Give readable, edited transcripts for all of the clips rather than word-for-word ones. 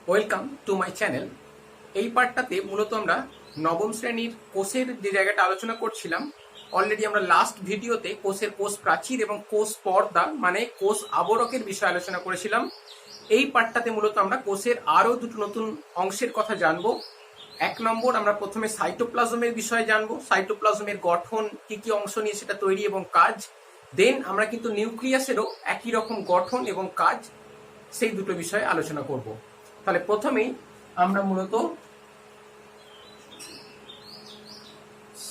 Welcome to my channel. এই পার্টটাতে মূলত আমরা নবম শ্রেণীর কোষের যে জায়গাটা আলোচনা করছিলাম, অলরেডি আমরা লাস্ট ভিডিওতে কোষের কোষ প্রাচীর এবং কোষ পর্দা মানে কোষ আবরকের বিষয়ে আলোচনা করেছিলাম। এই পার্টটাতে মূলত আমরা কোষের আরও দুটো নতুন অংশের কথা জানবো। এক নম্বর, আমরা প্রথমে সাইটোপ্লাজমের বিষয়ে জানবো, সাইটোপ্লাজমের গঠন, কি কি অংশ নিয়ে সেটা তৈরি এবং কাজ। দেন আমরা কিন্তু নিউক্লিয়াসেরও একই রকম গঠন এবং কাজ, সেই দুটো বিষয়ে আলোচনা করব। তাহলে প্রথমেই আমরা মূলত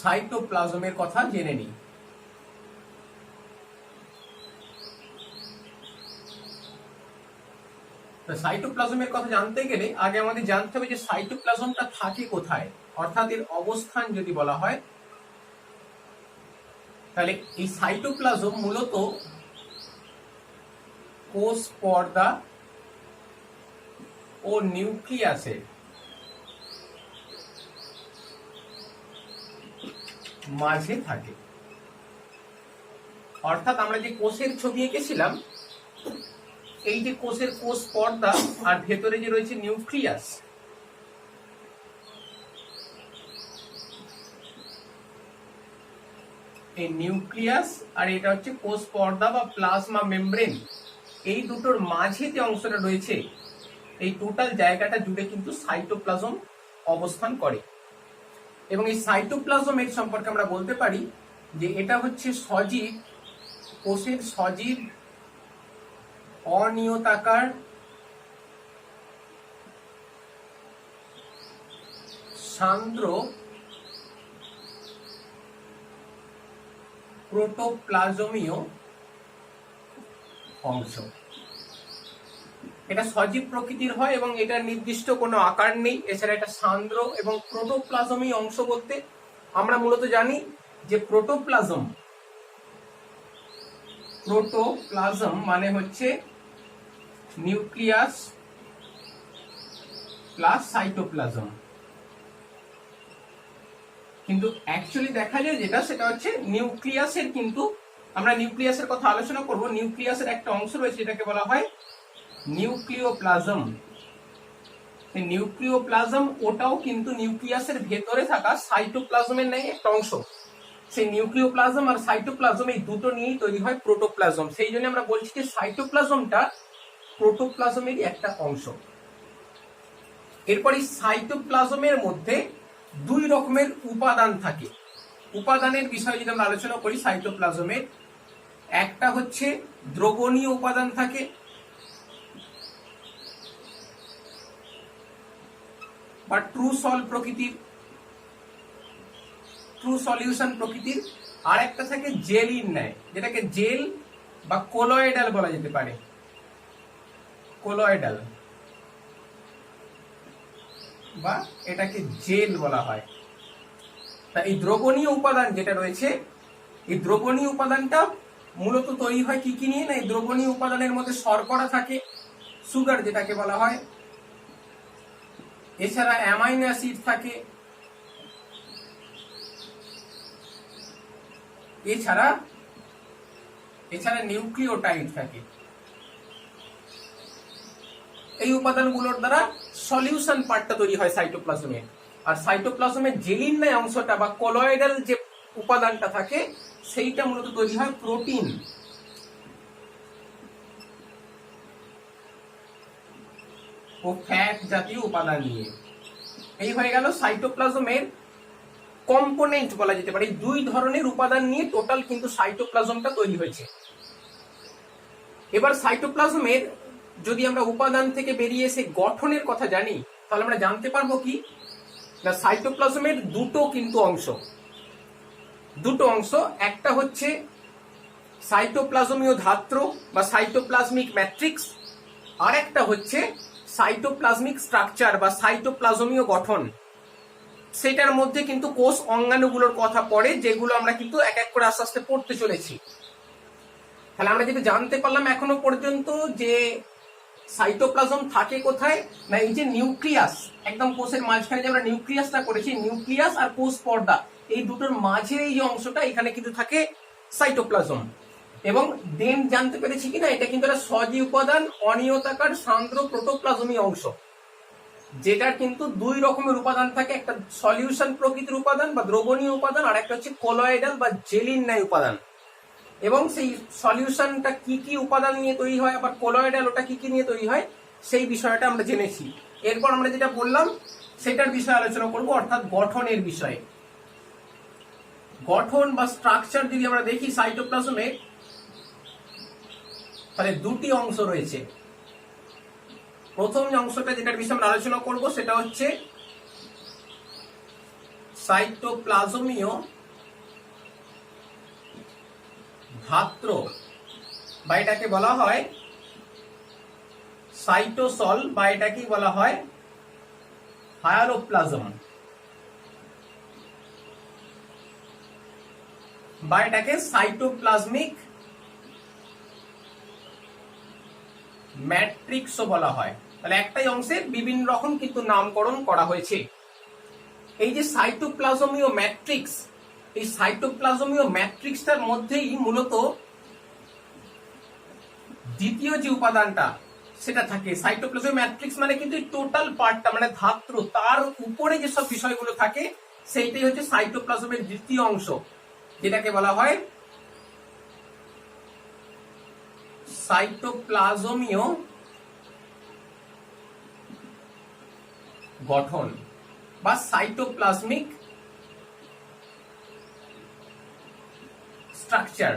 সাইটোপ্লাজমের কথা জেনে নিই। সাইটোপ্লাজমের কথা জানতে গেলে আগে আমাদের জানতে হবে যে সাইটোপ্লাজমটা থাকে কোথায়, অর্থাৎ এর অবস্থান যদি বলা হয়, তাহলে এই সাইটোপ্লাজম মূলত কোষ পর্দা ও নিউক্লিয়াসের মাঝে থাকে। অর্থাৎ আমরা যে কোষের ছবি এঁকেছিলাম, এই যে কোষের কোষ পর্দা আর ভেতরে যে রয়েছে নিউক্লিয়াস, এই নিউক্লিয়াস আর এটা হচ্ছে কোষ পর্দা বা প্লাজমা মেমব্রেন, এই দুটোর মাঝে যে অংশটা রয়েছে, এই টোটাল জায়গাটা জুড়ে কিন্তু সাইটোপ্লাজম অবস্থান করে। এবং এই সাইটোপ্লাজমের সম্পর্কে আমরা বলতে পারি যে এটা হচ্ছে সজীব, কোষের সজীব অনিয়তাকার সান্দ্র প্রোটোপ্লাজমীয় অংশ। এটা সজীব প্রকৃতির হয় এবং এটার নির্দিষ্ট কোনো আকার নেই। এছাড়া এটা সান্দ্র এবং প্রোটোপ্লাজমীয় অংশ বলতে আমরা মূলত জানি যে প্রোটোপ্লাজম মানে হচ্ছে নিউক্লিয়াস প্লাস সাইটোপ্লাজম। কিন্তু অ্যাকচুয়ালি দেখা যায় যেটা, সেটা হচ্ছে নিউক্লিয়াসের, কিন্তু আমরা নিউক্লিয়াসের কথা আলোচনা করব। নিউক্লিয়াসের একটা অংশ রয়েছে যেটাকে বলা হয় নিউক্লিওপ্লাজম। নিউক্লিওপ্লাজম ওটাও কিন্তু নিউক্লিয়াসের ভেতরে থাকা সাইটোপ্লাজমের ন্যায় একটা অংশ। সেই নিউক্লিওপ্লাজম আর সাইটোপ্লাজম এই দুটো নিয়েই তৈরি হয় প্রোটোপ্লাজম। সেই জন্য আমরা বলছি যে সাইটোপ্লাজমটা প্রোটোপ্লাজমেরই একটা অংশ। এরপর এই সাইটোপ্লাজমের মধ্যে দুই রকমের উপাদান থাকে। উপাদানের বিষয়ে যদি আমরা আলোচনা করি সাইটোপ্লাজমের, একটা হচ্ছে দ্রবণীয় উপাদান থাকে, বা ট্রু সলিউশন প্রকৃতির, আর একটা থাকে জেলির ন্যায়, যেটাকে জেল বা কোলয়েডাল বলা যেতে পারে। কোলয়েডাল বা এটাকে জেল বলা হয়। তা এই দ্রবণীয় উপাদান যেটা রয়েছে, এই দ্রবণীয় উপাদানটা মূলত তৈরি হয় কি কি নিয়ে না, এই দ্রবণীয় উপাদানের মধ্যে শর্করা থাকে, সুগার যেটাকে বলা হয়। এছাড়া অ্যামাইনো অ্যাসিড থাকে, এছাড়া নিউক্লিওটাইড থাকে। এই উপাদানগুলোর দ্বারা সলিউশন পার্টটা তৈরি হয় সাইটোপ্লাজমে। আর সাইটোপ্লাজমের জেলিন ন্যায় অংশটা বা কলয়েডাল যে উপাদানটা থাকে, সেইটা মূলত তৈরি হয় প্রোটিন ও ফ্যাট জাতীয় উপাদান নিয়ে। এই হয়ে গেল সাইটোপ্লাজমের কম্পোনেন্ট বলা যেতে পারে। এই দুই ধরনের উপাদান নিয়ে টোটাল কিন্তু সাইটোপ্লাজমটা তৈরি হয়েছে। এবার সাইটোপ্লাজমের যদি আমরা উপাদান থেকে বেরিয়ে এসে গঠনের কথা জানি, তাহলে আমরা জানতে পারবো কি না, সাইটোপ্লাজমের দুটো অংশ। একটা হচ্ছে সাইটোপ্লাজমীয় ধাত্র বা সাইটোপ্লাজমিক ম্যাট্রিক্স, আর একটা হচ্ছে সাইটোপ্লাজমিক স্ট্রাকচার বা সাইটোপ্লাজমীয় গঠন। সেটার মধ্যে কিন্তু কোষ অঙ্গাণুগুলোর কথা পড়ে, যেগুলো আমরা কিন্তু এক এক করে আস্তে আস্তে পড়তে চলেছি। তাহলে আমরা যেটা জানতে পারলাম এখনো পর্যন্ত, যে সাইটোপ্লাজম থাকে কোথায় না, এই যে নিউক্লিয়াস, একদম কোষের মাঝখানে যে আমরা নিউক্লিয়াসটা করেছি, নিউক্লিয়াস আর কোষ পর্দা, এই দুটোর মাঝের এই যে অংশটা, এখানে কিন্তু থাকে সাইটোপ্লাজম। এবং দেন জানতে পেরেছি কিনা, এটা কিন্তু একটা সজীব উপাদান, অনিয়তাকার সান্দ্র প্রোটোপ্লাজমীয় অংশ। যেটার কিন্তু দুই রকমের উপাদান থাকে, একটা সলিউশন প্রকৃতির উপাদান বা দ্রবণীয় উপাদান, আর একটা হচ্ছে কলয়েডাল বা জেলির ন্যায় উপাদান। এবং সেই সলিউশনটা কি কি উপাদান নিয়ে তৈরি হয়, আবার কলয়েডাল ওটা কি কি নিয়ে তৈরি হয়, সেই বিষয়টা আমরা জেনেছি। এরপর আমরা যেটা বললাম সেটার বিষয়ে আলোচনা করব, অর্থাৎ গঠনের বিষয়ে। গঠন বা স্ট্রাকচার যদি আমরা দেখি সাইটোপ্লাজমে, তাহলে দুটি অংশ রয়েছে। প্রথম যে অংশটা যেটার বিষয়ে আমরা আলোচনা করব সেটা হচ্ছে সাইটোপ্লাজমীয় ধাত্র, বা এটাকে বলা হয় সাইটোসল, বা এটাকে বলা হয় হায়ালোপ্লাজম, বা এটাকে সাইটোপ্লাজমিক ম্যাট্রিক্সও বলা হয়। তাহলে একটাই অংশের বিভিন্ন রকম কিন্তু নামকরণ করা হয়েছে। এই যে সাইটোপ্লাজমীয় ম্যাট্রিক্স, এই সাইটোপ্লাজমীয় ম্যাট্রিক্সটার মধ্যেই মূলত দ্বিতীয় যে উপাদানটা সেটা থাকে। সাইটোপ্লাজমীয় ম্যাট্রিক্স মানে কিন্তু টোটাল পার্টটা, মানে ধাত্র, তার উপরে যেসব বিষয়গুলো থাকে সেইটাই হচ্ছে সাইটোপ্লাজমের দ্বিতীয় অংশ, যেটাকে বলা হয় সাইটোপ্লাজমীয় গঠন বা সাইটোপ্লাজমিক স্ট্রাকচার,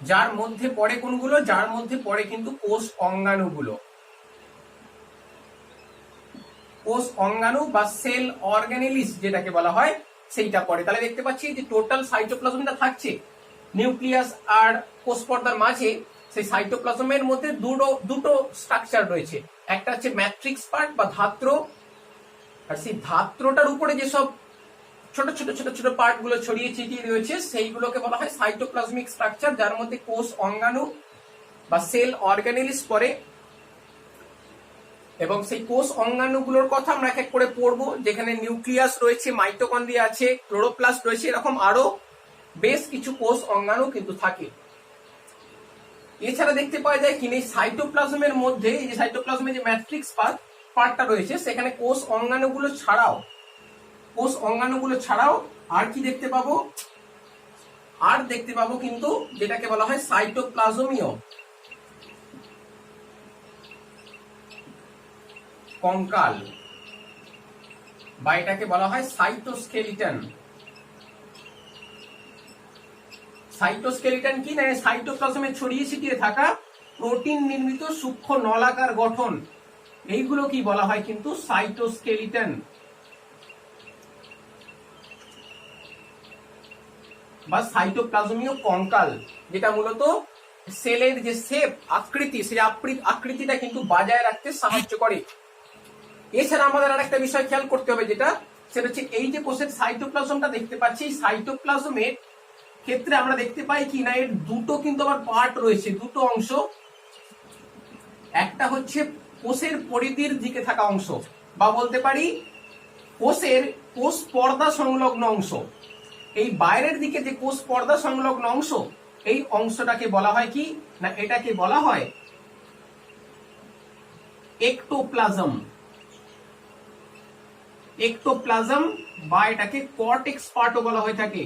যার মধ্যে পড়ে কোনগুলো, যার মধ্যে পড়ে কিন্তু কোষ অঙ্গাণুগুলো। কোষ অঙ্গাণু বা সেল অর্গানেলিস যেটাকে বলা হয় সেইটা পড়ে। তাহলে দেখতে পাচ্ছি যে টোটাল সাইটোপ্লাজমটা থাকছে নিউক্লিয়াস আর কোষ পর্দার মাঝে। সেই সাইটোপ্লাজমের মধ্যে দুটো স্ট্রাকচার রয়েছে, একটা হচ্ছে ম্যাট্রিক্স পার্ট বা ধাত্র, আর সেই ধাত্রটার উপরে যেসব ছোট ছোট ছোট ছোট পার্ট গুলো ছড়িয়ে ছিটিয়ে রয়েছে সেইগুলোকে বলা হয় সাইটোপ্লাজমিক স্ট্রাকচার, যার মধ্যে কোষ অঙ্গাণু বা সেল অর্গানেলিস পড়ে। এবং সেই কোষ অঙ্গাণুগুলোর কথা আমরা এক এক করে পড়বো, যেখানে নিউক্লিয়াস রয়েছে, মাইটোকন্ড্রিয়া আছে, ক্লোরোপ্লাস্ট রয়েছে, এরকম আরো বেশ কিছু কোষ অঙ্গাণু কিন্তু থাকে। এছাড়া দেখতে পাওয়া যায় কিনা সাইটোপ্লাজমের মধ্যে, এই যে সাইটোপ্লাজমের যে ম্যাট্রিক্স পার্টটা রয়েছে সেখানে কোষ অঙ্গাণুগুলো ছাড়াও আর কি দেখতে পাবো, আর দেখতে পাবো কিন্তু যেটাকে বলা হয় সাইটোপ্লাজমীয় কঙ্কাল, বা এটাকে বলা হয় সাইটোস্কেলিটন। সাইটোস্কেলিটন কি না, সাইটোপ্লাজমে ছড়িয়ে ছিটিয়ে থাকা প্রোটিন নির্মিত সূক্ষ্ম নলাকার গঠন, এইগুলো কি বলা হয় কিন্তু সাইটোস্কেলিটন বা সাইটোপ্লাজমীয় কঙ্কাল, যেটা মূলত সেলের যে শেপ, আকৃতি, সেই আকৃতিটা কিন্তু বজায় রাখতে সাহায্য করে। এছাড়া আমাদের আর একটা বিষয় খেয়াল করতে হবে, সেটা হচ্ছে এই যে কোষের সাইটোপ্লাজমটা দেখতে পাচ্ছি, সাইটোপ্লাজমের ক্ষেত্রে আমরা দেখতে পাই কি না এর দুটো কিন্তু আবার পার্ট রয়েছে, দুটো অংশ। একটা হচ্ছে কোষের পরিধির দিকে থাকা অংশ, বা বলতে পারি কোষ পর্দা সংলগ্ন অংশ। এই বাইরের দিকে যে কোষ পর্দা সংলগ্ন অংশ, এই অংশটাকে বলা হয় কি না, এটাকে বলা হয় এক্টোপ্লাজম। এক্টোপ্লাজম বা এটাকে কর্টেক্স পার্টও বলা হয়ে থাকে।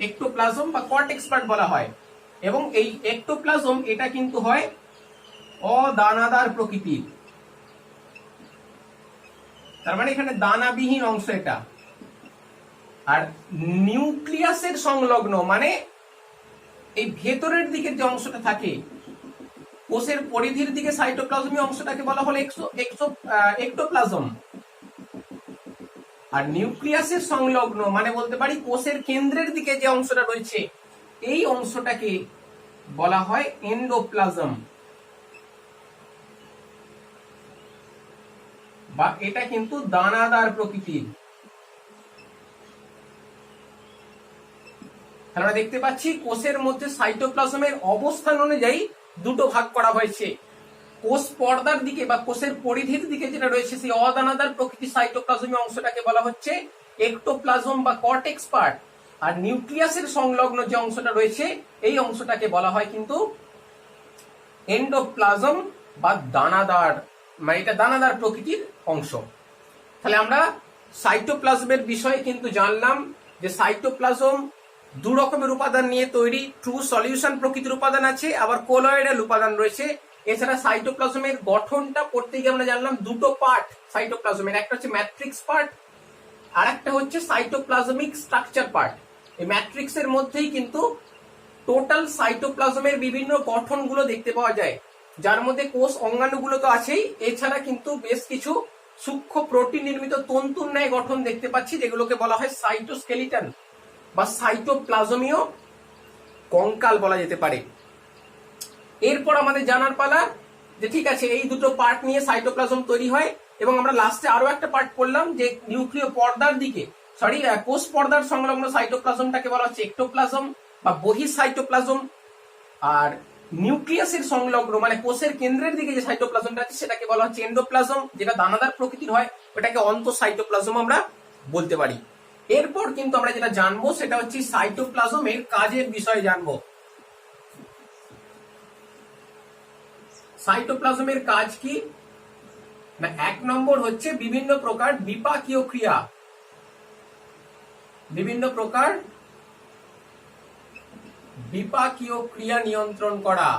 এক্টোপ্লাজম বা কর্টেক্স পার্ট বলা হয়। এবং এই এক্টোপ্লাজম এটা কিন্তু হয় অদানাদার প্রকৃতির, তার মানে এখানে দানাবিহীন অংশ এটা। আর নিউক্লিয়াসের সংলগ্ন মানে এই ভেতরের দিকে যে অংশটা থাকে, কোষের পরিধির দিকে সাইটোপ্লাজমীয় অংশটাকে বলা হলো এক্টোপ্লাজম। আর নিউক্লিয়াসের সংলগ্ন মানে বলতে পারি কোষের কেন্দ্রের দিকে যে অংশটা রয়েছে, এই অংশটাকে বলা হয় এন্ডোপ্লাজম, বা এটা কিন্তু দানাদার প্রকৃতির। আমরা দেখতে পাচ্ছি কোষের মধ্যে সাইটোপ্লাজমের অবস্থান অনুযায়ী দুটো ভাগ করা হয়েছে। কোষ পর্দার দিকে বা কোষের পরিধির দিকে যেটা রয়েছে সেই অদানাদার প্রকৃতির সাইটোপ্লাজমীয় অংশটাকে বলা হচ্ছে এক্টোপ্লাজম বা কর্টেক্স পার্ট। আর নিউক্লিয়াসের সংলগ্ন যে অংশটা রয়েছে এই অংশটাকে বলা হয় কিন্তু এন্ডোপ্লাজম বা দানাদার, মানে এটা দানাদার প্রকৃতির অংশ। তাহলে আমরা সাইটোপ্লাজমের বিষয়ে কিন্তু জানলাম যে সাইটোপ্লাজম দু রকমের উপাদান নিয়ে তৈরি, ট্রু সলিউশন প্রকৃতির উপাদান আছে, আবার কোলয়েডাল উপাদান রয়েছে। এছাড়া সাইটোপ্লাজমের গঠনটা পড়তে গিয়ে আমরা জানলাম দুটো পার্ট সাইটোপ্লাজমের, একটা হচ্ছে ম্যাট্রিক্স পার্ট আর একটা হচ্ছে সাইটোপ্লাজমিক স্ট্রাকচার পার্ট। এই ম্যাট্রিক্স এর মধ্যেই কিন্তু টোটাল সাইটোপ্লাজমের বিভিন্ন গঠনগুলো দেখতে পাওয়া যায়, যার মধ্যে কোষ অঙ্গাণুগুলো তো আছেই, এছাড়া কিন্তু বেশ কিছু সূক্ষ্ম প্রোটিন নির্মিত তন্তুর ন্যায় গঠন দেখতে পাচ্ছি, যেগুলোকে বলা হয় সাইটোস্কেলিটন বা সাইটোপ্লাজমীয় কঙ্কাল বলা যেতে পারে। এরপর আমাদের জানার পালা যে ঠিক আছে এই দুটো পার্ট নিয়ে সাইটোপ্লাজম তৈরি হয়, এবং আমরা লাস্টে আরো একটা পার্ট পড়লাম যে নিউক্লিয় পর্দার দিকে কোষ পর্দার সংলগ্ন সাইটোপ্লাজমটাকে বলা হচ্ছে এক্টোপ্লাজম বা বহিঃসাইটোপ্লাজম, আর নিউক্লিয়াসের সংলগ্ন মানে কোষের কেন্দ্রের দিকে যে সাইটোপ্লাজমটা আছে সেটাকে বলা হচ্ছে এন্ডোপ্লাজম, যেটা দানাদার প্রকৃতির হয় ওটাকে অন্তঃসাইটোপ্লাজম আমরা বলতে পারি। এরপর কিন্তু আমরা যেটা জানবো সেটা হচ্ছে সাইটোপ্লাজমের কাজের বিষয়ে জানবো। সাইটোপ্লাজমের কাজ কি না, 1 নম্বর হচ্ছে বিভিন্ন প্রকার বিপাকীয় ক্রিয়া, বিভিন্ন প্রকার বিপাকীয় ক্রিয়া নিয়ন্ত্রণ করা,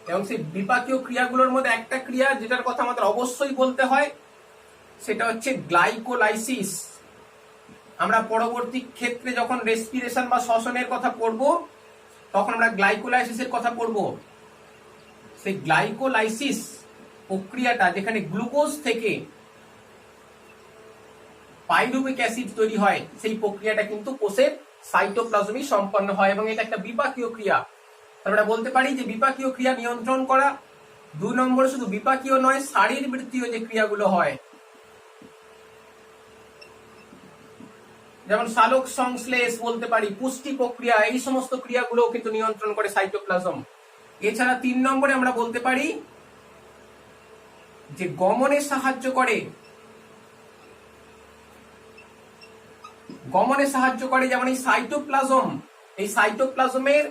এবং সেই বিপাকীয় ক্রিয়াগুলোর মধ্যে একটা ক্রিয়া যেটার কথা আমাদের অবশ্যই বলতে হয় সেটা হচ্ছে গ্লাইকোলাইসিস। আমরা পরবর্তী ক্ষেত্রে যখন রেসপিরেশন বা শ্বসনের কথা পড়ব তখন আমরা গ্লাইকোলাইসিসের কথা পড়ব। সেই গ্লাইকোলাইসিস প্রক্রিয়াটা যেখানে গ্লুকোজ থেকে পাইরুভিক অ্যাসিড তৈরি হয়, সেই প্রক্রিয়াটা কিন্তু কোষের সাইটোপ্লাজমে সম্পন্ন হয় এবং এটা একটা বিপাকীয় ক্রিয়া। আমরা বলতে পারি যে বিপাকীয় ক্রিয়া নিয়ন্ত্রণ করা। 2 নম্বরে শুধু বিপাকীয় নয়, শারীরবৃত্তীয় যে ক্রিয়াগুলো হয়, যেমন সালোক সংশ্লেষ বলতে পারি, পুষ্টি প্রক্রিয়া, এই সমস্ত ক্রিয়াগুলো কিন্তু নিয়ন্ত্রণ করে সাইটোপ্লাজম। এছাড়া 3 নম্বরে আমরা বলতে পারি যে গমনে সাহায্য করে, যেমন এই সাইটোপ্লাজমের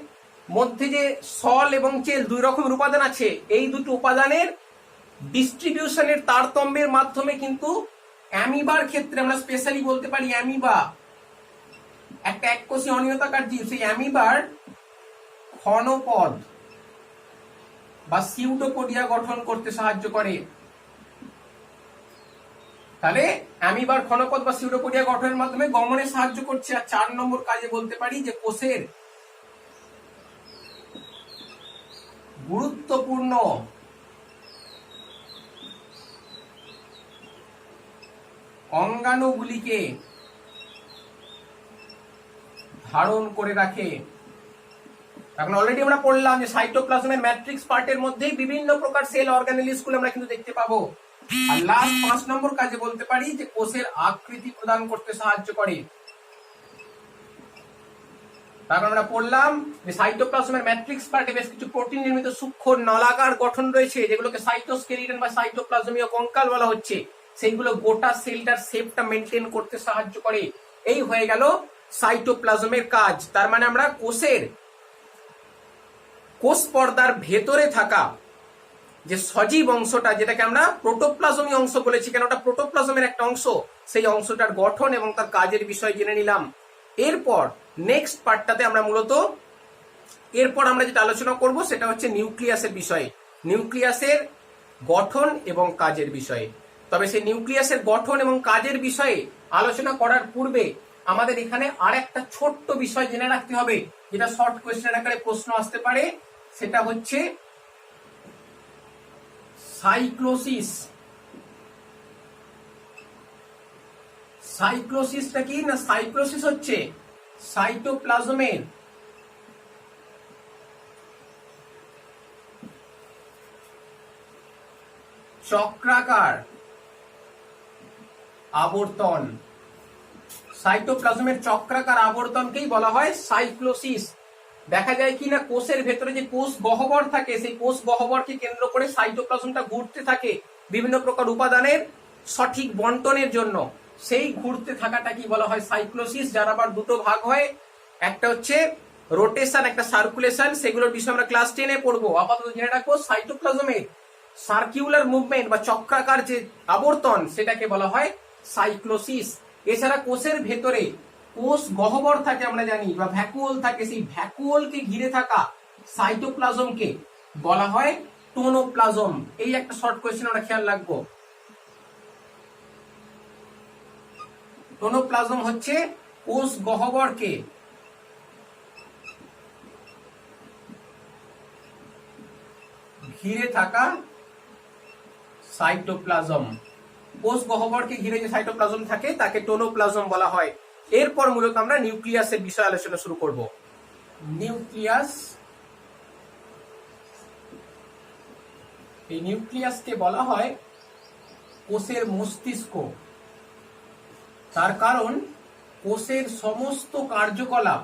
মধ্যে যে সল এবং চেল 2 রকমের উপাদান আছে, এই দুটো উপাদানের ডিস্ট্রিবিউশনের তারতম্যের মাধ্যমে কিন্তু অ্যামিবার ক্ষেত্রে আমরা স্পেশালি বলতে পারি অ্যামিবা একটা এককোষী অনিয়তাকার জীব, সেই অ্যামিবার ক্ষণপদ বা সিউডোপোডিয়া গঠন করতে সাহায্য করে। তাহলে অ্যামিবার ক্ষণপদ বা সিউডোপোডিয়া গঠনের মাধ্যমে গমনে সাহায্য করছে। আর 4 নম্বর কাজে বলতে পারি যে কোষের গুরুত্বপূর্ণ অঙ্গাণুগুলিকে ধারণ করে রাখে। এখন অলরেডি আমরা পড়লাম যে সাইটোপ্লাজমের ম্যাট্রিক্স পার্টের মধ্যেই বিভিন্ন প্রকার সেল অর্গানেলিসগুলো আমরা কিন্তু দেখতে পাবো। আর লাস্ট 5 নম্বর কাজে বলতে পারি যে কোষের আকৃতি প্রদান করতে সাহায্য করে। তারপর আমরা পড়লাম যে সাইটোপ্লাজমের ম্যাট্রিক্স পার্টে বেশ কিছু প্রোটিন নির্মিত সূক্ষ্ম নলাকার গঠন রয়েছে, যেগুলোকে সাইটোস্কেলিটন বা সাইটোপ্লাজমীয় কঙ্কাল বলা হচ্ছে। সেইগুলো গোটা সেলটার শেপটা মেনটেন করতে সাহায্য করে। এই হয়ে গেল সাইটোপ্লাজমের কাজ। তার মানে আমরা কোষ পর্দার ভেতরে থাকা যে সজীব অংশটা, যেটাকে আমরা প্রোটোপ্লাজমীয় অংশ বলেছি, কেন ওটা প্রোটোপ্লাজমের একটা অংশ, সেই অংশটার গঠন এবং তার কাজের বিষয় জেনে নিলাম। এরপর নেক্সট পার্টটাতে আমরা যেটা আলোচনা করব সেটা হচ্ছে নিউক্লিয়াসের বিষয়ে, নিউক্লিয়াসের গঠন এবং কাজের বিষয়ে। তবে সেই নিউক্লিয়াসের গঠন এবং কাজের বিষয়ে আলোচনা করার পূর্বে আমাদের এখানে আর একটা ছোট্ট বিষয় জেনে রাখতে হবে, যেটা শর্ট কোয়েশ্চেন আকারে প্রশ্ন আসতে পারে। সেটা হচ্ছে সাইক্লোসিস। সাইক্লোসিসটা কি না, সাইক্লোসিস হচ্ছে সাইটোপ্লাজমের চক্রাকার আবর্তন। সাইটোপ্লাজমের চক্রাকার আবর্তনকেই বলা হয় সাইক্লোসিস। দেখা যায় কি না, কোষের ভেতরে যে কোষ গহ্বর থাকে, সেই কোষ গহ্বরকে কেন্দ্র করে সাইটোপ্লাজমটা ঘুরতে থাকে বিভিন্ন প্রকার উপাদানের সঠিক বন্টনের জন্য। সেই ঘুরতে থাকাটা কি বলা হয় সাইক্লোসিস, যার আবার দুটো ভাগ হয়। একটা হচ্ছে রোটেশন, একটা সার্কুলেশন, সেগুলোর বিষয়ে আমরা ক্লাস 10-এ পড়বো। আপাতত জেনে রাখবো সাইটোপ্লাজমের সার্কিউলার মুভমেন্ট বা চক্রাকার যে আবর্তন সেটাকে বলা হয় সাইক্লোসিস। এছাড়া কোষের ভেতরে কোষ গহ্বর থাকে আমরা জানি, বা ভ্যাকুওল থাকে, সেই ভ্যাকুওলকে ঘিরে থাকা সাইটোপ্লাজমকে বলা হয় টোনোপ্লাজম। এই একটা শর্ট কোয়েশ্চেন আমরা খেয়াল রাখবো। টোনোপ্লাজম হচ্ছে কোষ গহ্বরকে ঘিরে থাকা সাইটোপ্লাজম। কোষ গহ্বরকে ঘিরে যে সাইটোপ্লাজম থাকে তাকে টোনোপ্লাজম বলা হয়। এরপর মূলত আমরা নিউক্লিয়াসের বিষয়ে আলোচনা শুরু করব। নিউক্লিয়াস, এই নিউক্লিয়াসকে বলা হয় কোষের মস্তিষ্ক। তার কারণ কোষের সমস্ত কার্যকলাপ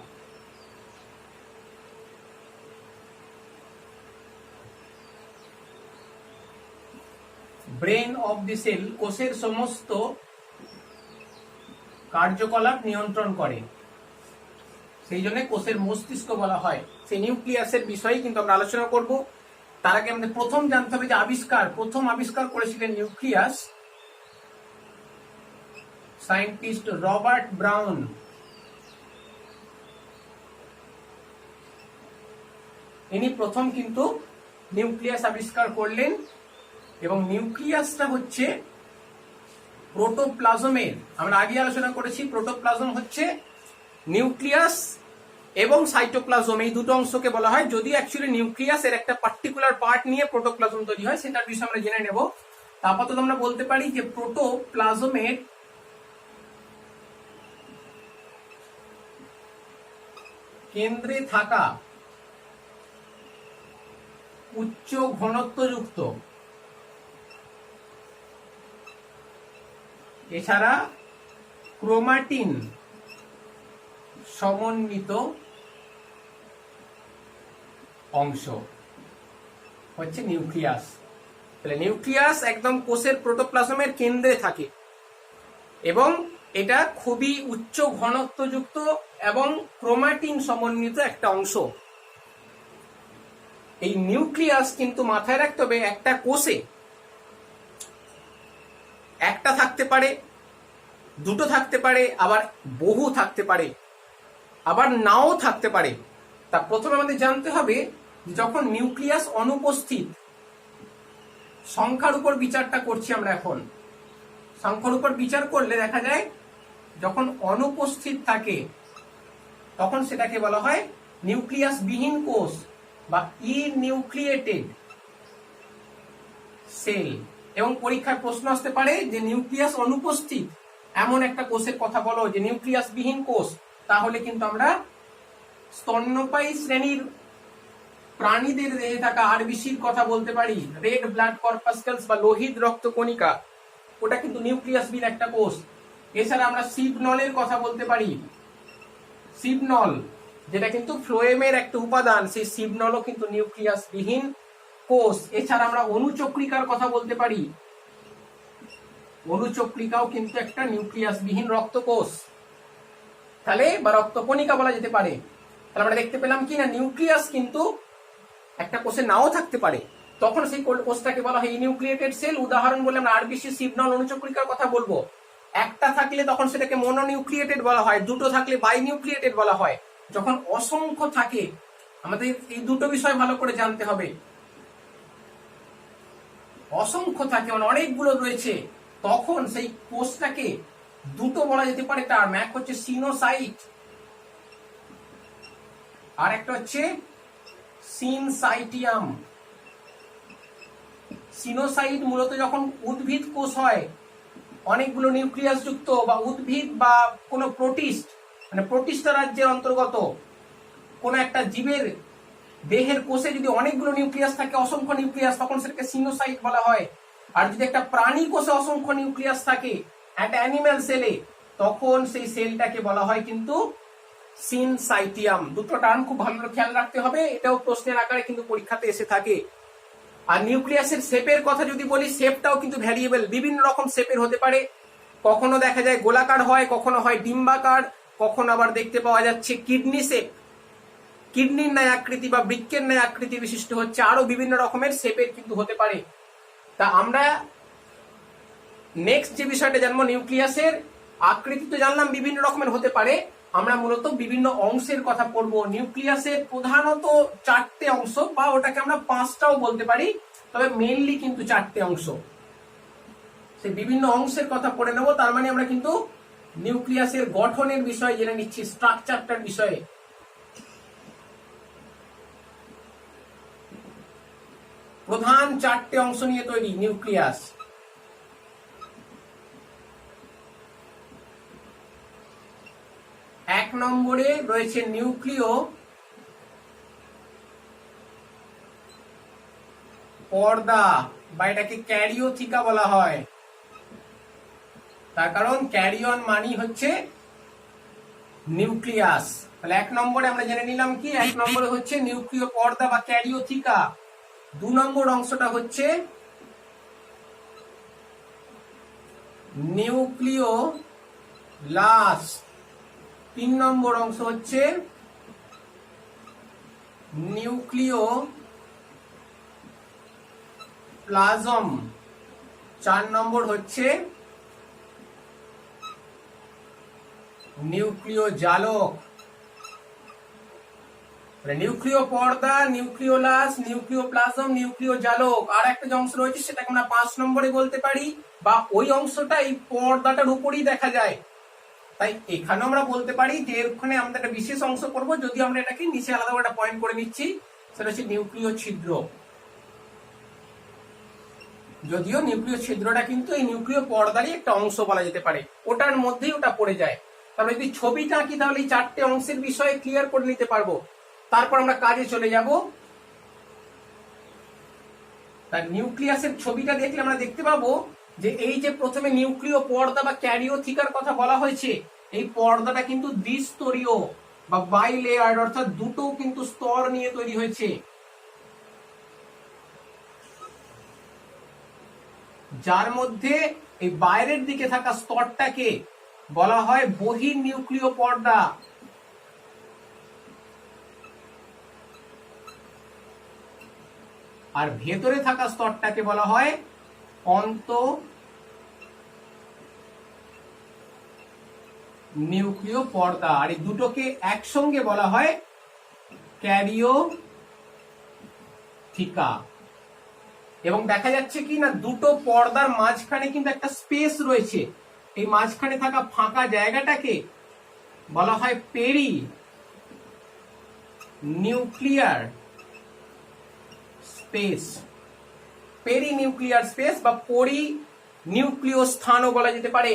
ব্রেন অফ দি সেল, কোষের সমস্ত কার্যকলাপ নিয়ন্ত্রণ করে, সেই জন্য কোষের মস্তিষ্ক বলা হয়। সেই নিউক্লিয়াসের বিষয়ে কিন্তু আমরা আলোচনা করব। তার আগে আমাদের প্রথম জানতে হবে যে প্রথম আবিষ্কার করেছিলেন নিউক্লিয়াস সায়েন্টিস্ট রবার্ট ব্রাউন। ইনি প্রথম কিন্তু নিউক্লিয়াস আবিষ্কার করলেন, এবং নিউক্লিয়াসটা হচ্ছে প্রোটোপ্লাজমের, আমরা আগে আলোচনা করেছি, প্রোটোপ্লাজম হচ্ছে নিউক্লিয়াস এবং সাইটোপ্লাজম, এই দুটো অংশকে বলা হয়। যদি অ্যাকচুয়ালি নিউক্লিয়াস এর একটা পার্টিকুলার পার্ট নিয়ে প্রোটোপ্লাজম তৈরি হয়, সেটার বিষয়ে আমরা জেনে নেব। আপাতত আমরা বলতে পারি যে প্রোটোপ্লাজমের কেন্দ্রে থাকা উচ্চ ঘনত্বযুক্ত, এছাড়া ক্রোমাটিন সমন্বিত অংশ হচ্ছে নিউক্লিয়াস। তাহলে নিউক্লিয়াস একদম কোষের প্রোটোপ্লাজমের কেন্দ্রে থাকে, এবং এটা খুবই উচ্চ ঘনত্বযুক্ত এবং ক্রোমাটিন সমন্বিত একটা অংশ। এই নিউক্লিয়াস কিন্তু মাথায় রাখতে হবে, একটা কোষে একটা থাকতে পারে, দুটো থাকতে পারে, আবার বহু থাকতে পারে, আবার নাও থাকতে পারে। তা প্রথমে আমাদের জানতে হবে যখন নিউক্লিয়াস অনুপস্থিত, সংখ্যার উপর বিচারটা করছি আমরা এখন। সংখ্যার উপর বিচার করলে দেখা যায় যখন অনুপস্থিত থাকে তখন সেটাকে বলা হয় নিউক্লিয়াস বিহীন কোষ বা ইনিউক্লিয়েটেড সেল। এবং পরীক্ষায় প্রশ্ন আসতে পারে যে নিউক্লিয়াস অনুপস্থিত এমন একটা কোষের কথা বলো যে নিউক্লিয়াস বিহীন কোষ, তাহলে কিন্তু আমরা স্তন্যপায়ী শ্রেণীর প্রাণীদের দেহে থাকা আরবিসির কথা বলতে পারি, রেড ব্লাড কর্পাসকলস বা লোহিত রক্তকণিকা, ওটা কিন্তু নিউক্লিয়াস বিহীন একটা কোষ। এছাড়া আমরা সিবনলের কথা বলতে পারি, সিবনল যেটা কিন্তু ফ্লোয়েমের একটা উপাদান, সেই সিবনলও কিন্তু নিউক্লিয়াস বিহীন কোষ। এছাড়া আমরা অনুচক্রিকার কথা বলতে পারি, অনুচক্রিকাও কিন্তু একটা নিউক্লিয়াস বিহীন রক্তকোষ, তাহলে বা রক্তকণিকা বলা যেতে পারে। তাহলে আমরা দেখতে পেলাম কি না, নিউক্লিয়াস কিন্তু একটা কোষে নাও থাকতে পারে, তখন সেই কোষটাকে বলা হয় ইনিউক্লিয়েটেড সেল। উদাহরণ বলে আমরা আরবিসি, সিবনল, অনুচক্রিকার কথা বলবো। একটা থাকলে তখন সেটাকে মনোনিউক্লিয়েটেড বলা হয়, দুটো থাকলে বাইনিউক্লিয়েটেড বলা হয়। যখন অসংখ্য থাকে, আমাদের এই দুটো বিষয় ভালো করে জানতে হবে। অসংখ্য থাকে মানে অনেকগুলো রয়েছে, তখন সেই কোষটাকে দুটো বলা যেতে পারে টার্ম। এক হচ্ছে সিনোসাইট, আর একটা হচ্ছে সিনসাইটিয়াম। সিনোসাইট মূলত যখন উদ্ভিদ কোষ হয়, অনেকগুলো নিউক্লিয়াস যুক্ত, বা উদ্ভিদ বা কোনো প্রোটিস্ট মানে প্রোটিস্টা রাজ্যের অন্তর্গত কোন একটা জীবের দেহের কোষে যদি অনেকগুলো নিউক্লিয়াস থাকে, অসংখ্য নিউক্লিয়াস, তখন সেটাকে সিনোসাইট বলা হয়। আর যদি একটা প্রাণী কোষে অসংখ্য নিউক্লিয়াস থাকে, একটা অ্যানিম্যাল সেলে, তখন সেই সেলটাকে বলা হয় কিন্তু সিনসাইটিয়াম। দুটো টার্ম খুব ভালো খেয়াল রাখতে হবে, এটাও প্রশ্নের আকারে কিন্তু পরীক্ষাতে এসে থাকে। আর নিউক্লিয়াসের শেপের কথা যদি বলি, শেপটাও কিন্তু ভ্যারিয়েবল, বিভিন্ন রকম শেপের হতে পারে। কখনো দেখা যায় গোলাকার হয়, কখনো হয় ডিম্বাকার, কখনো আবার দেখতে পাওয়া যাচ্ছে কিডনি শেপ। কিডনির ন্যায় আকৃতি বা বৃক্কের ন্যায় আকৃতি বিশিষ্ট হচ্ছে, আরো বিভিন্ন রকমের শেপের কিন্তু হতে পারে। তা আমরা নেক্সট যে বিষয়টা জানবো, নিউক্লিয়াসের আকৃতি তো জানলাম বিভিন্ন রকমের হতে পারে, আমরা মূলত বিভিন্ন অংশের কথা পড়বো। নিউক্লিয়াসের প্রধানত 4টে অংশ, বা ওটাকে আমরা 5টাও বলতে পারি, তবে মেইনলি কিন্তু 4টে অংশ। সেই বিভিন্ন অংশের কথা পড়ে নেবো। তার মানে আমরা কিন্তু নিউক্লিয়াসের গঠনের বিষয়ে জেনে নিচ্ছি, স্ট্রাকচারটার বিষয়ে। প্রধান 4টে অংশ নিয়ে তৈরি নিউক্লিয়াস। এক নম্বরে রয়েছে নিউক্লিয় পর্দা, বা এটাকে ক্যারিওথিকা বলা হয়। তার কারণ ক্যারিয়ন মানি হচ্ছে নিউক্লিয়াস। তাহলে 1 নম্বরে আমরা জেনে নিলাম কি, 1 নম্বরে হচ্ছে নিউক্লিয় পর্দা বা ক্যারিওথিকা। 2 নম্বর অংশটা হচ্ছে নিউক্লিওলাস। 3 নম্বর অংশ হচ্ছে নিউক্লিওপ্লাজম। 4 নম্বর হচ্ছে নিউক্লিয় জালক। নিউক্লিয় পর্দা, নিউক্লিওলাস, নিউক্লিওপ্লাজম, নিউক্লিয় জালক। আর একটা যে অংশ রয়েছে সেটাকে আমরা 5 নম্বরে বলতে পারি, বা ওই অংশটা এই পর্দাটার উপরই দেখা যায়। তাই এখানে আমরা বলতে পারি যে ওখানে আমরা একটা বিশেষ অংশ করবো, যদিও আমরা এটাকে নিচে আলাদা একটা পয়েন্ট করে নিচ্ছি, সেটা হচ্ছে নিউক্লিয় ছিদ্র। যদিও নিউক্লিয় ছিদ্রটা কিন্তু এই নিউক্লিয় পর্দারই একটা অংশ বলা যেতে পারে, ওটার মধ্যেই ওটা পড়ে যায়। তাহলে যদি ছবিটা আঁকি তাহলে এই 4টে অংশের বিষয়ে ক্লিয়ার করে নিতে পারবো। তারপর আমরা কাজে চলে যাব। তার নিউক্লিয়াসের ছবিটা দেখলে আমরা দেখতে পাবো যে এই যে প্রথমে নিউক্লিয় পর্দা বা ক্যারিওথিকার কথা বলা হয়েছে, এই পর্দাটা কিন্তু দ্বিস্তরীয় বা বাই লেয়ার, অর্থাৎ দুটো কিন্তু স্তর নিয়ে তৈরি হয়েছে, যার মধ্যে এই বাইরের দিকে থাকা স্তরটাকে বলা হয় বহির্নিউক্লিয় পর্দা, আর ভেতরে থাকা স্তরটাকে বলা হয় নিউক্লিয় পর্দা। আর এই দুটোকে একসঙ্গে বলা হয় ক্যারিওথিকা। এবং দেখা যাচ্ছে কি না, দুটো পর্দার মাঝখানে কিন্তু একটা স্পেস রয়েছে, এই মাঝখানে থাকা ফাঁকা জায়গাটাকে বলা হয় peri nuclear space. Peri nuclear space বা পরি নিউক্লিয় স্থানও বলা যেতে পারে।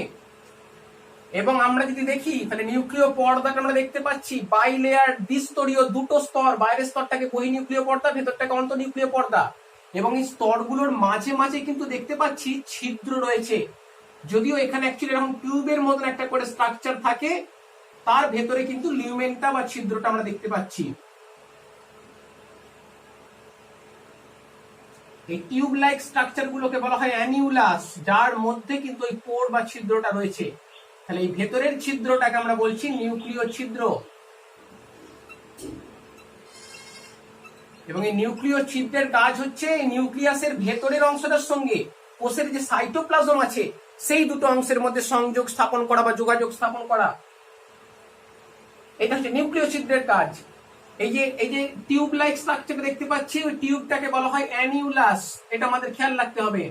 এবং আমরা যদি দেখি তাহলে নিউক্লিয় পর্দাটা আমরা দেখতে পাচ্ছি বাই লেয়ার, দ্বিস্তরীয়, দুটো স্তর, বাইরের স্তরটাকে বহির্নিউক্লিয় পর্দা, ভেতরটাকে অন্তঃনিউক্লিয় পর্দা। এবং এই স্তরগুলোর মাঝে মাঝে কিন্তু দেখতে পাচ্ছি ছিদ্র রয়েছে, যদিও এখানে অ্যাকচুয়ালি এরকম টিউবের মতন একটা করে স্ট্রাকচার থাকে, তার ভেতরে কিন্তু লিউমেনটা বা ছিদ্রটা আমরা দেখতে পাচ্ছি। এই টিউব লাইক স্ট্রাকচার গুলোকে বলা হয় অ্যানিউলাস, যার মধ্যে কিন্তু ওই পোর বা ছিদ্রটা রয়েছে। তাহলে এই ভেতরের ছিদ্রটাকে আমরা বলছি নিউক্লিয় ছিদ্র। এবং এই নিউক্লিয় ছিদ্রের কাজ হচ্ছে এই নিউক্লিয়াসের ভেতরের অংশটার সঙ্গে কোষের যে সাইটোপ্লাজম আছে সেই দুটো অংশের মধ্যে সংযোগ স্থাপন করা বা যোগাযোগ স্থাপন করা, এটা হচ্ছে নিউক্লিয় ছিদ্রের কাজ। এই যে টিউব লাইক স্ট্রাকচার দেখতে পাচ্ছি, ওই টিউবটাকে বলা হয় অ্যানিউলাস। এটা আমাদের খেয়াল রাখতে হবে,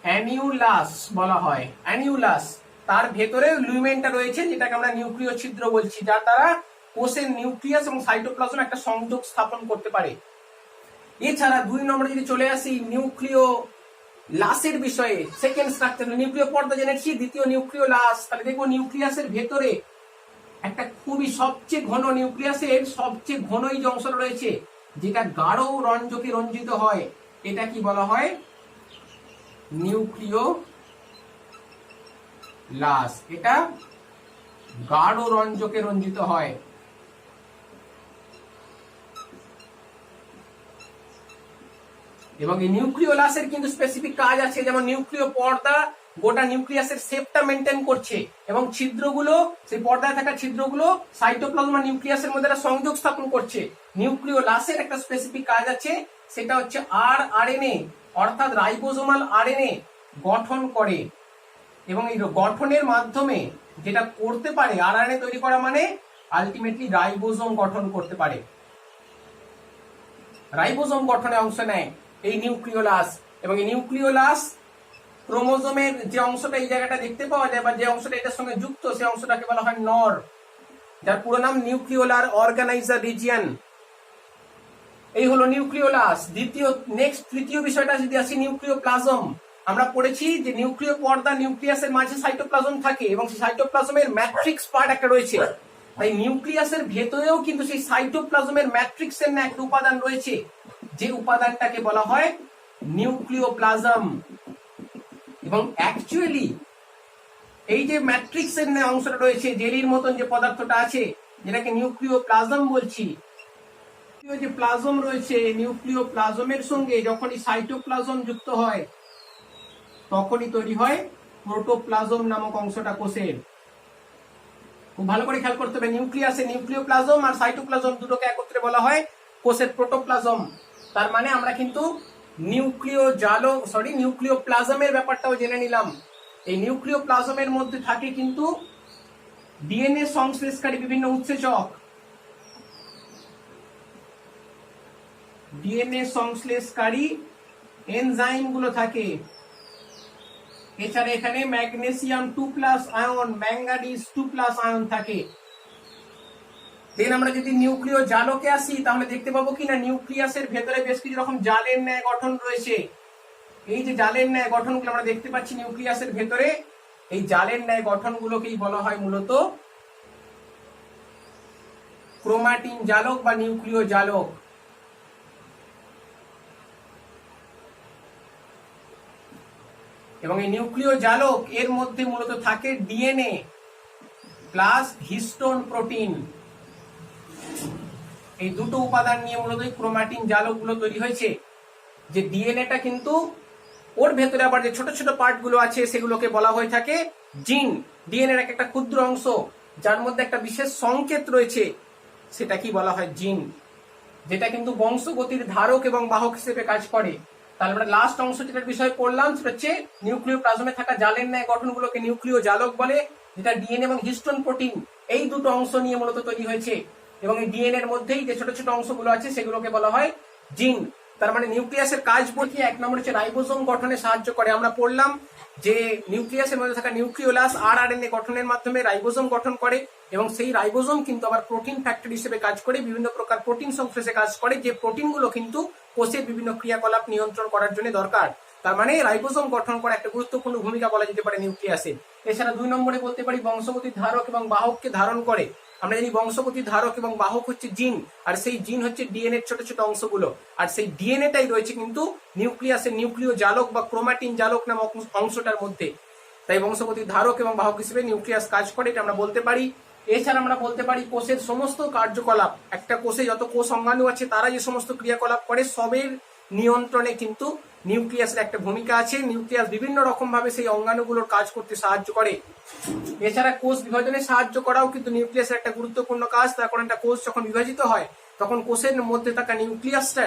অ্যানিউলাস বলা হয়, অ্যানিউলাস। তার ভেতরে লুমেনটা রয়েছে, যেটাকে আমরা নিউক্লিয় ছিদ্র বলছি, যার দ্বারা কোষের নিউক্লিয়াস এবং সাইটোপ্লাজম একটা সংযোগ স্থাপন করতে পারে। এছাড়া 2 নম্বরে যদি চলে আসি নিউক্লিয় লাসের বিষয়ে, সেকেন্ড স্ট্রাকচার, নিউক্লিয় পর্দা জেনেছি, দ্বিতীয় নিউক্লিয় লাস। তাহলে দেখবো নিউক্লিয়াসের ভেতরে একটা খুবই সবচেয়ে ঘন, নিউক্লিয়াসের সবচেয়ে ঘন এই যে অংশটা রয়েছে, যেটা গাঢ় রঞ্জকে রঞ্জিত হয়, এটা কি বলা হয়? নিউক্লিয় লাস। এটা গাঢ় রঞ্জকে রঞ্জিত হয়। এবং এই নিউক্লিওলাসের কিন্তু স্পেসিফিক কাজ আছে, যেমন নিউক্লিয় পর্দা গোটা নিউক্লিয়াসের শেপটা মেনটেন করছে এবং ছিদ্রগুলো, সেই পর্দায় থাকা ছিদ্রগুলো সাইটোপ্লাজম আর নিউক্লিয়াসের মধ্যে একটা সংযোগ স্থাপন করছে। নিউক্লিওলাসের একটা স্পেসিফিক কাজ আছে, সেটা হচ্ছে আরএনএ অর্থাৎ রাইবোজোমাল আরএনএ গঠন করে এবং এই গঠনের মাধ্যমে যেটা করতে পারে, আরএনএ তৈরি করা মানে আলটিমেটলি রাইবোজোম গঠন করতে পারে। রাইবোজোম গঠনে অংশ নেয় এই নিউক্লিওলাস এবং এই নিউক্লিওলাস ক্রোমোজোমের যে অংশটা এই জায়গাটা দেখতে পাওয়া যায় বা যে অংশটা এটার সঙ্গে যুক্ত, সেই অংশটাকে বলা হয় নর, যার পুরো নাম নিউক্লিওলার অর্গানাইজার রিজিয়ন। এই হলো নিউক্লিওলাস। তৃতীয় বিষয়টা যদি আসি নিউক্লিওপ্লাজম। আমরা পড়েছি যে নিউক্লিয় পর্দা নিউক্লিয়াসের মাঝে সাইটোপ্লাজম থাকে এবং সেই সাইটোপ্লাজমের ম্যাট্রিক্স পার্ট একটা রয়েছে। তাই নিউক্লিয়াসের ভেতরেও কিন্তু সেই সাইটোপ্লাজমের ম্যাট্রিক্সের না একটা উপাদান রয়েছে, যে উপাদানটাকে বলা হয় নিউক্লিওপ্লাজম। এবং অ্যাকচুয়ালি এই যে ম্যাট্রিক্সের অংশটা রয়েছে, জেলির মতন যে পদার্থটা আছে যেটাকে নিউক্লিওপ্লাজম বলছি, যে প্লাজম রয়েছে, নিউক্লিওপ্লাজমের সঙ্গে যখনই সাইটোপ্লাজম যুক্ত হয় তখনই তৈরি হয় প্রোটোপ্লাজম নামক অংশটা কোষের। খুব ভালো করে খেয়াল করতে হবে, নিউক্লিয়াসে নিউক্লিওপ্লাজম আর সাইটোপ্লাজম দুটোকে একত্রে বলা হয় কোষের প্রোটোপ্লাজম। তার মানে আমরা কিন্তু নিউক্লিওপ্লাজমের ব্যাপারটাও জেনে নিলাম। এই নিউক্লিওপ্লাজমের মধ্যে থাকে কিন্তু ডিএনএ সংশ্লেষকারী বিভিন্ন উৎসেচক, ডিএনএ সংশ্লেষকারী এনজাইম গুলো থাকে। এছাড়া এখানে ম্যাগনেসিয়াম 2+ আয়ন, ম্যাঙ্গানিজ 2+ আয়ন থাকে। দেন আমরা যদি নিউক্লিয় জালকে আসি তাহলে দেখতে পাবো কিনা নিউক্লিয়াসের ভেতরে বেশ কিছু রকম জালের ন্যায় গঠন রয়েছে। এই যে জালের ন্যায় গঠনগুলো আমরা দেখতে পাচ্ছি নিউক্লিয়াসের ভেতরে, এই জালের ন্যায় গঠনগুলোকেই বলা হয় মূলত ক্রোমাটিন জালক বা নিউক্লিয় জালক। এবং এই নিউক্লিয় জালক এর মধ্যে মূলত থাকে ডিএনএ প্লাস হিস্টোন প্রোটিন। এই দুটো উপাদান নিয়ে মূলত ক্রোমাটিন জালকগুলো তৈরি হয়েছে। যে ডিএনএটা কিন্তু ওর ভেতরে আবার যে ছোট ছোট পার্ট গুলো আছে সেগুলোকে বলা হয়ে থাকে জিন। ডিএনএর একটা ক্ষুদ্র অংশ যার মধ্যে একটা বিশেষ সংকেত রয়েছে, সেটা কি বলা হয় জিন, যেটা কিন্তু বংশগতির ধারক এবং বাহক হিসেবে কাজ করে। তাহলে আমরা লাস্ট অংশ যেটার বিষয় পড়লাম সেটা হচ্ছে নিউক্লিওপ্লাজমে থাকা জালের ন্যায় গঠনগুলোকে নিউক্লিয় জালক বলে, যেটা ডিএনএ এবং হিস্টোন প্রোটিন এই দুটো অংশ নিয়ে মূলত তৈরি হয়েছে। এবং এই ডিএনএ এর মধ্যেই যে ছোট ছোট অংশগুলো আছে সেগুলোকে বলা হয় জিন। তার মানে নিউক্লিয়াসের কাজ বলতে এক নম্বর হচ্ছে রাইবোজোম গঠনে সাহায্য করে। আমরা পড়লাম যে নিউক্লিয়াসের মধ্যে থাকা নিউক্লিওলাস আরএনএ গঠনের মাধ্যমে রাইবোজোম গঠন করে এবং সেই রাইবোজোম কিন্তু আবার প্রোটিন ফ্যাক্টর হিসেবে কাজ করে, বিভিন্ন প্রকার প্রোটিন সংশ্লেষে কাজ করে, যে প্রোটিনগুলো কিন্তু কোষের বিভিন্ন ক্রিয়াকলাপ নিয়ন্ত্রণ করার জন্য দরকার। তার মানে রাইবোজোম গঠন করা একটা গুরুত্বপূর্ণ ভূমিকা বলা যেতে পারে নিউক্লিয়াসে। এছাড়া 2 নম্বরে বলতে পারি বংশগতির ধারক এবং বাহককে ধারণ করে। আমরা জানি বংশগতির ধারক এবং বাহক হচ্ছে জিন, আর সেই জিন হচ্ছে ডিএনএ এর ছোট ছোট অংশগুলো, আর সেই ডিএনএটাই রয়েছে কিন্তু নিউক্লিয়াসের নিউক্লিয় জালক বা ক্রোমাটিন জালক নামক অংশটার মধ্যে। তাই বংশগতির ধারক এবং বাহক হিসেবে নিউক্লিয়াস কাজ করে, এটা আমরা বলতে পারি। এছাড়া আমরা বলতে পারি কোষের সমস্ত কার্যকলাপ, একটা কোষে যত কোষ অঙ্গাণু আছে তারা যে সমস্ত ক্রিয়াকলাপ করে সবের নিয়ন্ত্রণে কিন্তু নিউক্লিয়াসের একটা ভূমিকা আছে। নিউক্লিয়াস বিভিন্ন রকম ভাবে সেই অঙ্গাণুগুলোর কাজ করতে সাহায্য করে। এছাড়া কোষ বিভাজনে সাহায্য করাও কিন্তু নিউক্লিয়াসের একটা গুরুত্বপূর্ণ কাজ। তার কারণ একটা কোষ যখন বিভাজিত হয় তখন কোষের মধ্যে থাকা নিউক্লিয়াসটা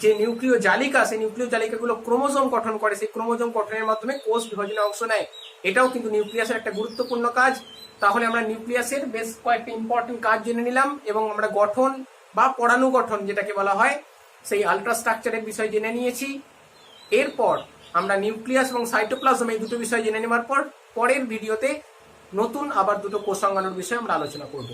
যে নিউক্লিয় জালিকা, সেই নিউক্লিয় জালিকাগুলো ক্রোমোজোম গঠন করে, সেই ক্রোমোজোম গঠনের মাধ্যমে কোষ বিভাজনে অংশ নেয়। এটাও কিন্তু নিউক্লিয়াসের একটা গুরুত্বপূর্ণ কাজ। তাহলে আমরা নিউক্লিয়াসের বেশ কয়েকটা ইম্পর্টেন্ট কাজ জেনে নিলাম এবং আমরা গঠন বা পরাণু গঠন যেটাকে বলা হয় সেই আল্ট্রাস্ট্রাকচারের বিষয় জেনে নিয়েছি। এরপর আমরা নিউক্লিয়াস এবং সাইটোপ্লাজম এই দুটো বিষয় জেনে নেওয়ার পর পরের ভিডিওতে নতুন আবার দুটো কোষাঙ্গাণুর বিষয়ে আমরা আলোচনা করব।